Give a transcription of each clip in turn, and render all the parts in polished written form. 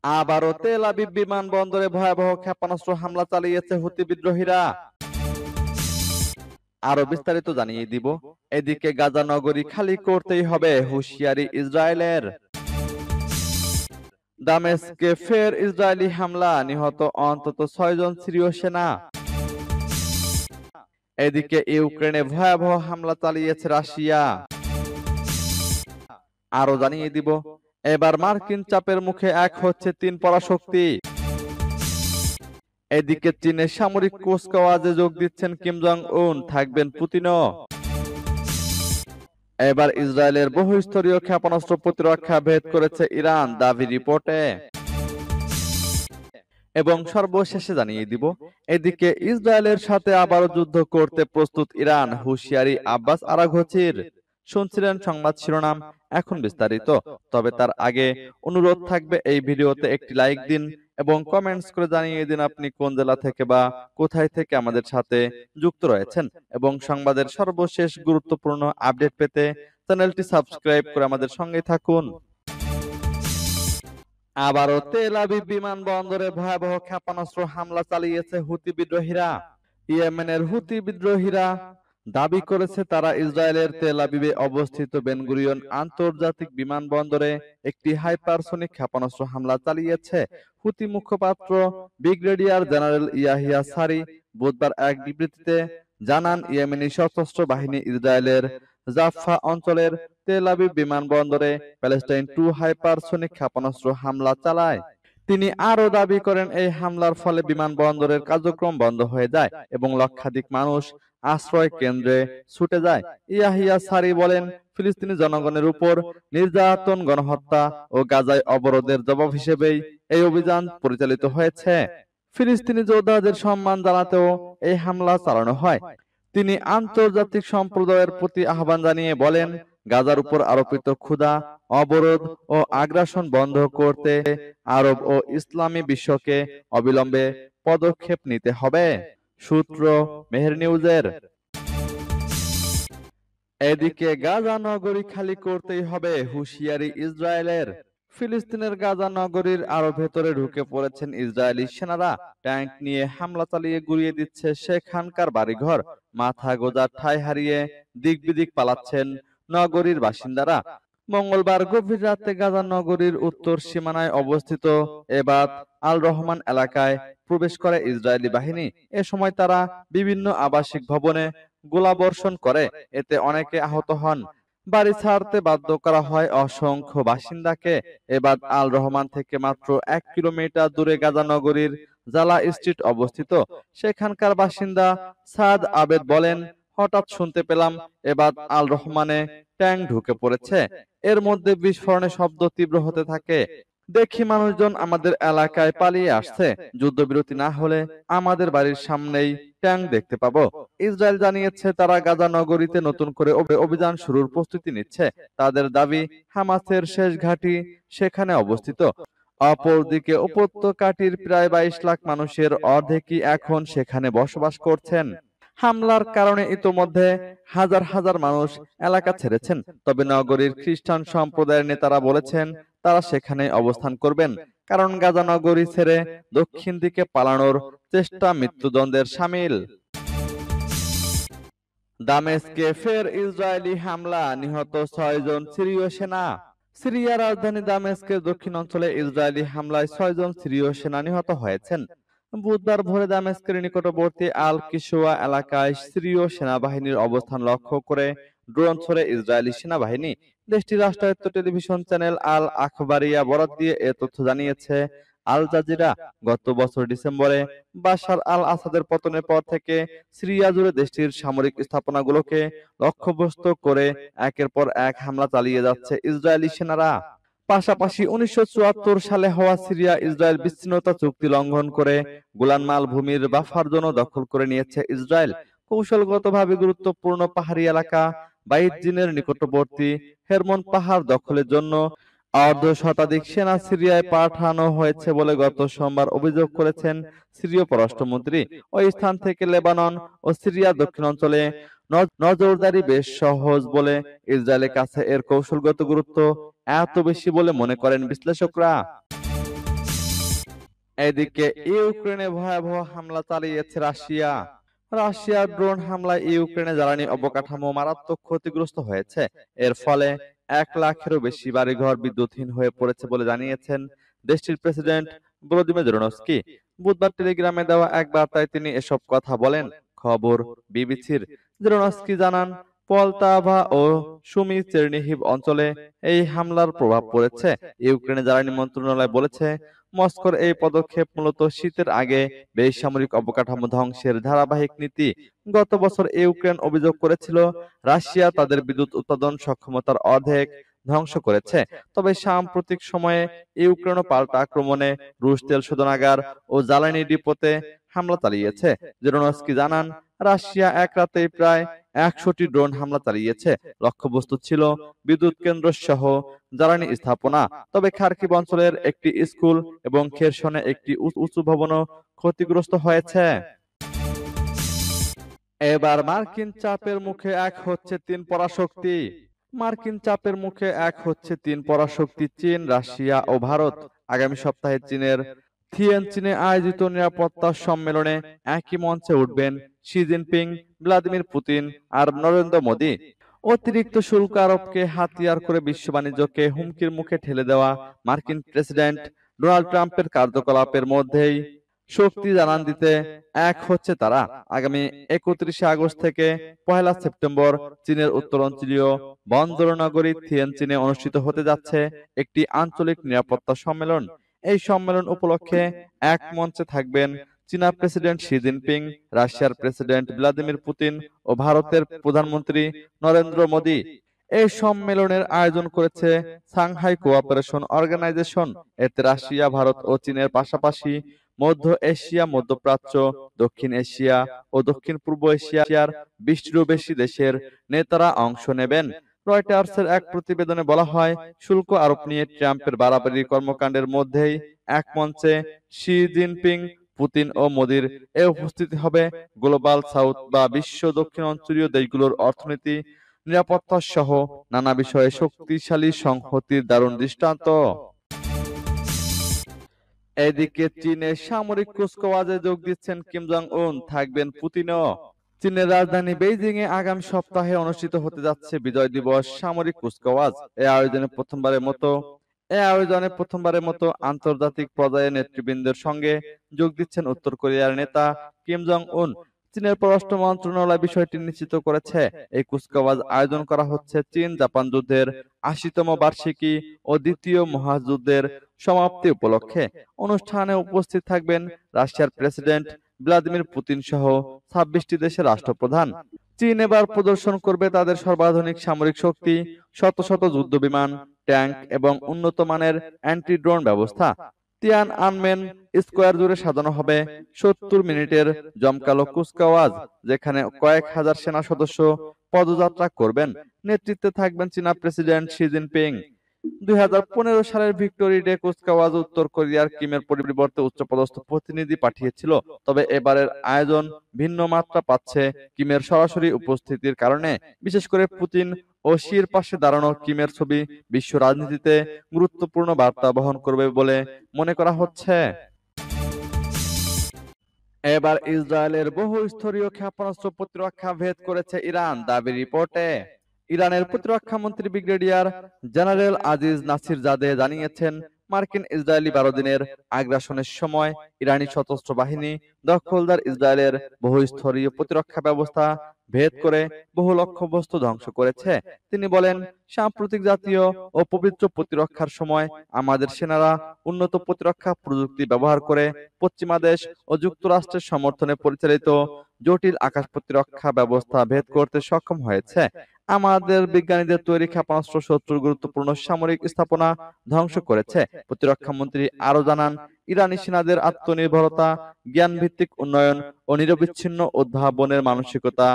আবারও Tel Aviv বিমানবন্দরে ভয়াবহ ক্ষেপণাস্ত্র হামলা চালিয়েছে হুতি বিদ্রোহীরা। আরো বিস্তারিত জানিয়ে দিব। এদিকে গাজা নগরী খালি করতেই হবে হুঁশিয়ারি ইসরায়েলের। দামেস্কে ফের ইসরায়েলি হামলা, নিহত অন্তত 6 জন সিরীয় সেনা। এদিকে ইউক্রেনে ভয়াবহ হামলা চালিয়েছে রাশিয়া। আরো জানিয়ে দিব, এবার মার্কিন চাপের মুখে এক হচ্ছে 3 পরাশক্তি। এদিকে চীনের সামরিক কুচকাওয়াজে যোগ দিচ্ছেন কিম জং উন, থাকবেন পুতিনও। এবার ইসরায়েলের বহুস্তরীয় ক্ষেপণাস্ত্র প্রতিরক্ষা ভেদ করেছে ইরান, দাবি রিপোর্টে। এবং সর্বশেষে জানিয়ে দিব, এদিকে ইসরায়েলের সাথে আবারও যুদ্ধ করতে প্রস্তুত ইরান, হুঁশিয়ারি আব্বাস আরাঘচির। শুনছিলেন সংবাদ শিরোনাম, এখন বিস্তারিত। তবে তার আগে অনুরোধ থাকবে এই ভিডিওতে একটি লাইক দিন এবং কমেন্টস করে জানিয়ে দিন আপনি কোন জেলা থেকে বা কোথায় থেকে আমাদের সাথে যুক্ত রয়েছেন। এবং সংবাদের সর্বশেষ গুরুত্বপূর্ণ আপডেট পেতে চ্যানেলটি সাবস্ক্রাইব করে আমাদের সঙ্গেই থাকুন। আবারও তেল আবিব বিমানবন্দরে ভয়াবহ ক্ষেপণাস্ত্র হামলা চালিয়েছে হুতি বিদ্রোহীরা। ইয়েমেনের হুতি বিদ্রোহীরা দাবি করেছে তারা ইসরায়েলের তেল আবিবে অবস্থিত বেন গুরিয়ন আন্তর্জাতিক বিমানবন্দরে একটি হাইপারসনিক ক্ষেপণাস্ত্র হামলা চালিয়েছে। হুতি মুখপাত্র ব্রিগেডিয়ার জেনারেল ইয়াহিয়া সারি বুধবার এক বিবৃতিতে জানান, ইয়েমেনি সশস্ত্র বাহিনী ইসরায়েলের জাফা অঞ্চলের তেল আবিব বিমানবন্দরে প্যালেস্টাইন 2 হাইপারসনিক ক্ষেপণাস্ত্র হামলা চালায়। তিনি আরো দাবি করেন, এই হামলার ফলে বিমানবন্দরের কার্যক্রম বন্ধ হয়ে যায় এবং লক্ষাধিক মানুষ আশ্রয় কেন্দ্রে ছুটে যায়। ইয়াহিয়া সারি বলেন, ফিলিস্তিনি জনগণের উপর নির্যাতন, গণহত্যা ও গাজায় অবরোধের জবাব হিসেবেই এই অভিযান পরিচালিত হয়েছে। ফিলিস্তিনি যোদ্ধাদের সম্মান জানাতেও এই হামলা চালানো হয়। তিনি আন্তর্জাতিক সম্প্রদায়ের প্রতি আহ্বান জানিয়ে বলেন, গাজার উপর আরোপিত ক্ষুধা, অবরোধ ও আগ্রাসন বন্ধ করতে আরব ও ইসলামী বিশ্বকে অবিলম্বে পদক্ষেপ নিতে হবে। সূত্র মেহের নিউজের। এদিকে গাজা নগরী খালি করতেই হবে হুঁশিয়ারি ইসরায়েলের। ফিলিস্তিনের গাজা নগরীর আরো ভেতরে ঢুকে পড়েছেন ইসরায়েলি সেনারা। ট্যাঙ্ক নিয়ে হামলা চালিয়ে গুড়িয়ে দিচ্ছে সেখানকার বাড়িঘর। মাথা গোঁজার ঠাঁই হারিয়ে দিক বিদিক পালাচ্ছেন নগরীর বাসিন্দারা। মঙ্গলবার গভীর রাতে গাজা নগরীর উত্তর সীমানায় অবস্থিত এবাদ আল রহমান এলাকায় প্রবেশ করে ইসরায়েলি বাহিনী। এ সময় তারা বিভিন্ন আবাসিক ভবনে গোলাবর্ষণ করে, এতে অনেকে আহত হন। বাড়ি ছাড়তে বাধ্য করা হয় অসংখ্য বাসিন্দাকে। এবাদ আল রহমান থেকে মাত্র 1 কিলোমিটার দূরে গাজা নগরীর জালা স্ট্রিট অবস্থিত। সেখানকার বাসিন্দা সাদ আবেদ বলেন, হঠাৎ শুনতে পেলাম এবাদ আল রহমানে ট্যাঙ্ক ঢুকে পড়েছে। এর মধ্যে বিস্ফোরণের শব্দ তীব্র হতে থাকে। দেখি মানুষজন আমাদের এলাকায় পালিয়ে আসছে। যুদ্ধবিরতি না হলে আমাদের বাড়ির সামনেই ট্যাঙ্ক দেখতে পাবো। ইসরায়েল জানিয়েছে তারা গাজা নগরীতে নতুন করে অভিযান শুরুর প্রস্তুতি নিচ্ছে। তাদের দাবি, হামাসের শেষ ঘাঁটি সেখানে অবস্থিত। অপরদিকে উপত্যকাটির প্রায় 22 লাখ মানুষের অর্ধেকই এখন সেখানে বসবাস করছেন। হামলার কারণে ইতোমধ্যে হাজার হাজার মানুষ এলাকা ছেড়েছেন। তবে নগরীর খ্রিস্টান সম্প্রদায়ের নেতারা বলেছেন তারা সেখানে অবস্থান করবেন, কারণ গাজা নগরী ছেড়ে দক্ষিণ দিকে পালানোর চেষ্টা মৃত্যুদণ্ডের শামিল। দামেস্কে ফের ইসরায়েলি হামলা, নিহত 6 জন সিরীয় সেনা। সিরিয়ার রাজধানী দামেস্কের দক্ষিণ অঞ্চলে ইসরায়েলি হামলায় 6 জন সিরীয় সেনা নিহত হয়েছেন। বুধবার ভোরে দামেস্কের নিকটবর্তী আল কিশোয়া এলাকায় সিরীয় সেনাবাহিনীর অবস্থান লক্ষ্য করে ড্রোন ছোড়ে ইসরায়েলি সেনাবাহিনী। দেশটির রাষ্ট্রায়ত্ত টেলিভিশন চ্যানেল আল আখবারিয়া বরাত দিয়ে এ তথ্য জানিয়েছে আল জাজিরা। গত বছর ডিসেম্বরে বাশার আল আসাদের পতনের পর থেকে সিরিয়া জুড়ে দেশটির সামরিক স্থাপনাগুলোকে লক্ষ্যবস্তু করে একের পর এক হামলা চালিয়ে যাচ্ছে ইসরায়েলি সেনারা। পাশাপাশি 1974 সালে হওয়া সিরিয়া ইসরায়েল বিচ্ছিন্নতা চুক্তি লঙ্ঘন করে গোলান মালভূমির বাফার জোন দখল করে নিয়েছে ইসরায়েল। কৌশলগতভাবে গুরুত্বপূর্ণ পাহাড়ি এলাকা বাইত জিনের নিকটবর্তী হেরমন পাহাড় দখলের জন্য অর্ধশতাধিক সেনা সিরিয়ায় পাঠানো হয়েছে বলে গত সোমবার অভিযোগ করেছেন সিরীয় পররাষ্ট্রমন্ত্রী। ওই স্থান থেকে লেবানন ও সিরিয়ার দক্ষিণাঞ্চলে নজরদারি বেশ সহজ বলে ইসরায়েলের কাছে এর কৌশলগত গুরুত্ব এত বেশি বলে মনে করেন বিশ্লেষকরা। এদিকে ইউক্রেনে ভয়াবহ হামলা চালিয়েছে রাশিয়া। রাশিয়ার ড্রোন হামলায় ইউক্রেনে জ্বালানি অবকাঠামো মারাত্মক ক্ষতিগ্রস্ত হয়েছে। এর ফলে 1 লাখেরও বেশি বাড়িঘর বিদ্যুৎহীন হয়ে পড়েছে বলে জানিয়েছেন দেশটির প্রেসিডেন্ট ভলোদিমির জেলেনস্কি। বুধবার টেলিগ্রামে দেওয়া এক বার্তায় তিনি এসব কথা বলেন। খবর বিবিসির। জেলেনস্কি জানান, পলতাভা ও সুমি চেরনিহিভ অঞ্চলে এই হামলার প্রভাব পড়েছে। ইউক্রেনের জ্বালানি মন্ত্রণালয় বলেছে, মস্কোর এই পদক্ষেপ মূলত শীতের আগে বেসামরিক অবকাঠামো ধ্বংসের ধারাবাহিক নীতি। গত বছর ইউক্রেন অভিযোগ করেছিল রাশিয়া তাদের বিদ্যুৎ উৎপাদন সক্ষমতার অর্ধেক ধ্বংস করেছে। তবে সাম্প্রতিক সময়ে ইউক্রেনও পাল্টা আক্রমণে রুশ তেল শোধনাগার ও জ্বালানি ডিপোতে হামলা চালিয়েছে। জেলেনস্কি জানান, রাশিয়া এক রাতেই প্রায় 100টি ড্রোন হামলা চালিয়েছে। লক্ষ্যবস্তু ছিল বিদ্যুৎ কেন্দ্র সহ জ্বালানি স্থাপনা। তবে খার্কিভ অঞ্চলের একটি স্কুল এবং খেরসনে একটি উঁচু ভবনও ক্ষতিগ্রস্ত হয়েছে। এবার মার্কিন চাপের মুখে এক হচ্ছে তিন পরাশক্তি। মার্কিন চাপের মুখে এক হচ্ছে তিন পরাশক্তি চীন, রাশিয়া ও ভারত। আগামী সপ্তাহে চীনের থিয়েনচিনে আয়োজিত নিরাপত্তা সম্মেলনে একই মঞ্চে উঠবেন শি জিনপিং, ভ্লাদিমির পুতিন আর নরেন্দ্র মোদী। অতিরিক্ত শুল্ক আরোপকে হাতিয়ার করে বিশ্ব বাণিজ্যকে হুমকির মুখে ঠেলে দেওয়া মার্কিন প্রেসিডেন্ট ডোনাল্ড ট্রাম্পের কার্যকলাপের মধ্যেই শক্তি জানান দিতে এক হচ্ছে তারা। আগামী 31শে আগস্ট থেকে 1লা সেপ্টেম্বর চীনের উত্তরাঞ্চলীয় বন্দর নগরী থিয়েনচিনে অনুষ্ঠিত হতে যাচ্ছে একটি আঞ্চলিক নিরাপত্তা সম্মেলন। এই সম্মেলন উপলক্ষে এক মঞ্চে থাকবেন চীনা প্রেসিডেন্ট শি জিনপিং, রাশিয়ার প্রেসিডেন্ট ভ্লাদিমির পুতিন ও ভারতের প্রধানমন্ত্রী নরেন্দ্র মোদী। এই সম্মেলনের আয়োজন করেছে সাংহাই কোঅপারেশন অর্গানাইজেশন। এতে রাশিয়া, ভারত ও চীনের পাশাপাশি মধ্য এশিয়া, মধ্যপ্রাচ্য, দক্ষিণ এশিয়া ও দক্ষিণ পূর্ব এশিয়ার 20টিরও বেশি দেশের নেতারা অংশ নেবেন। রয়টার্সের এক প্রতিবেদনে বলা হয়, শুল্ক আরোপ নিয়ে ট্রাম্পের বাড়াবাড়ি কর্মকাণ্ডের মধ্যেই এক মঞ্চে শি জিনপিং, পুতিন ও মোদির এ উপস্থিতি হবে গ্লোবাল সাউথ বা বিশ্ব দক্ষিণ অঞ্চলীয় দেশগুলোর অর্থনীতি, নিরাপত্তা সহ নানা বিষয়ে শক্তিশালী সংহতির দারুণ দৃষ্টান্ত। এদিকে চীনের সামরিক কুচকাওয়াজে যোগ দিচ্ছেন কিম জং উন, থাকবেন পুতিনও। চীনের রাজধানী বেইজিং এ আগামী সপ্তাহে অনুষ্ঠিত হতে যাচ্ছে বিজয় দিবস সামরিক কুচকাওয়াজ। এ আয়োজনে প্রথমবারের মতো আন্তর্জাতিক পর্যায়ে নেতৃবৃন্দের সঙ্গে যোগ দিচ্ছেন উত্তর কোরিয়ার নেতা কিম জং উন। চীনের পররাষ্ট্র মন্ত্রণালয় বিষয়টি নিশ্চিত করেছে। এই কুচকাওয়াজ আয়োজন করা হচ্ছে চীন জাপান যুদ্ধের 80তম বার্ষিকী ও দ্বিতীয় মহাযুদ্ধের সমাপ্তি উপলক্ষে। অনুষ্ঠানে উপস্থিত থাকবেন রাশিয়ার প্রেসিডেন্ট ভ্লাদিমির পুতিন সহ 26টি দেশের রাষ্ট্রপ্রধান। চীন এবার প্রদর্শন করবে তাদের সর্বাধুনিক সামরিক শক্তি, শত শত যুদ্ধবিমান, ট্যাঙ্ক এবং উন্নত মানের অ্যান্টি ড্রোন ব্যবস্থা। তিয়ান আনমেন স্কোয়ার জুড়ে সাজানো হবে 70 মিনিটের জমকালো কুচকাওয়াজ, যেখানে কয়েক হাজার সেনা সদস্য পদযাত্রা করবেন। নেতৃত্বে থাকবেন চীনা প্রেসিডেন্ট শি জিনপিং। 2015 সালের ভিক্টোরি ডে কুচকাওয়াজ উত্তর কোরিয়ার কিমের পরিবর্তে উচ্চপদস্থ প্রতিনিধি পাঠিয়েছিল। তবে এবারের আয়োজন ভিন্ন মাত্রা পাচ্ছে কিমের সরাসরি উপস্থিতির কারণে। বিশেষ করে পুতিন ও শির পাশে দাঁড়ানো কিমের ছবি বিশ্ব রাজনীতিতে গুরুত্বপূর্ণ বার্তা বহন করবে বলে মনে করা হচ্ছে। এবার ইসরায়েলের বহুস্তরীয় ক্ষেপণাস্ত্র প্রতিরক্ষা ভেদ করেছে ইরান, দাবি রিপোর্টে। ইরানের প্রতিরক্ষা মন্ত্রী ব্রিগেডিয়ার জেনারেল আজিজ নাসির জাদে জানিয়েছেন, মার্কিন ইসরায়েলি 12 দিনের আগ্রাসনের সময় ইরানি সশস্ত্র বাহিনী দখলদার ইসরায়েলের বহুস্তরীয় প্রতিরক্ষা ব্যবস্থা ভেদ করে বহু লক্ষ্যবস্তু ধ্বংস করেছে। তিনি বলেন, সাম্প্রতিক জাতীয় ও পবিত্র প্রতিরক্ষার সময় আমাদের সেনারা উন্নত প্রতিরক্ষা প্রযুক্তি ব্যবহার করে পশ্চিমা দেশ ও যুক্তরাষ্ট্রের সমর্থনে পরিচালিত জটিল আকাশ প্রতিরক্ষা ব্যবস্থা ভেদ করতে সক্ষম হয়েছে। আমাদের বিজ্ঞানীদের তৈরি ক্ষেপণাস্ত্র শত্রুর গুরুত্বপূর্ণ সামরিক স্থাপনা ধ্বংস করেছে। প্রতিরক্ষা মন্ত্রী আরো জানান, ইরানি সেনাদের আত্মনির্ভরতা, জ্ঞান ভিত্তিক উন্নয়ন ও নিরবিচ্ছিন্ন উদ্ভাবনের মানসিকতা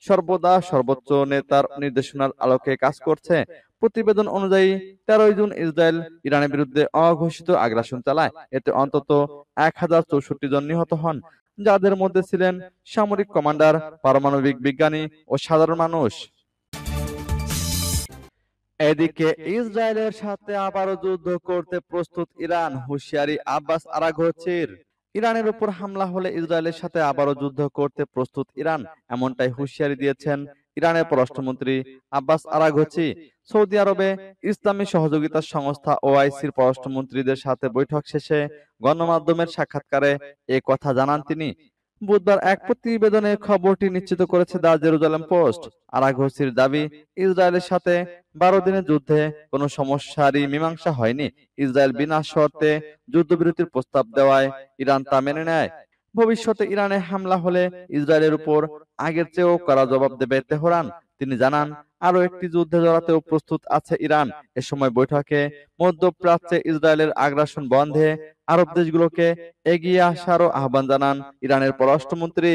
সর্বদা সর্বোচ্চ নেতার নির্দেশনার আলোকে কাজ করছে। প্রতিবেদন অনুযায়ী 13 জুন ইসরায়েল ইরানের বিরুদ্ধে অঘোষিত আগ্রাসন চালায়। এতে অন্তত 1064 জন নিহত হন, যাদের মধ্যে ছিলেন সামরিক কমান্ডার, পারমাণবিক বিজ্ঞানী ও সাধারণ মানুষ। এদিকে ইসরায়েলের সাথে আবারও যুদ্ধ করতে প্রস্তুত ইরান, হুঁশিয়ারি আব্বাস আরাঘচির। ইরানের উপর হামলা হলে ইসরায়েলের সাথে আবারও যুদ্ধ করতে প্রস্তুত ইরান, এমনটাই হুঁশিয়ারি দিয়েছেন ইরানের পররাষ্ট্রমন্ত্রী আব্বাস আরাঘচি। সৌদি আরবে ইসলামী সহযোগিতা সংস্থা ওআইসির পররাষ্ট্রমন্ত্রীদের সাথে বৈঠক শেষে গণমাধ্যমের সাক্ষাৎকারে এ কথা জানান তিনি। বুধবার এক প্রতিবেদনে খবরটি নিশ্চিত করেছে দ্য জেরুজালেম পোস্ট। আরাঘচির দাবি, ইসরায়েলের সাথে 12 দিনের যুদ্ধে কোনো সমস্যারই মীমাংসা হয়নি। ইসরায়েল বিনা শর্তে যুদ্ধবিরতির প্রস্তাব দেওয়ায় ইরান তা মেনে নেয়। ভবিষ্যতে ইরানে হামলা হলে ইসরায়েলের উপর আগের চেয়েও কড়া জবাব দেবে তেহরান। তিনি জানান, আরও একটি যুদ্ধে জড়াতেও প্রস্তুত আছে ইরান। এ সময় বৈঠকে মধ্যপ্রাচ্যে ইসরায়েলের আগ্রাসন বন্ধে আরব দেশগুলোকে এগিয়ে আসারও আহ্বান জানান ইরানের পররাষ্ট্রমন্ত্রী।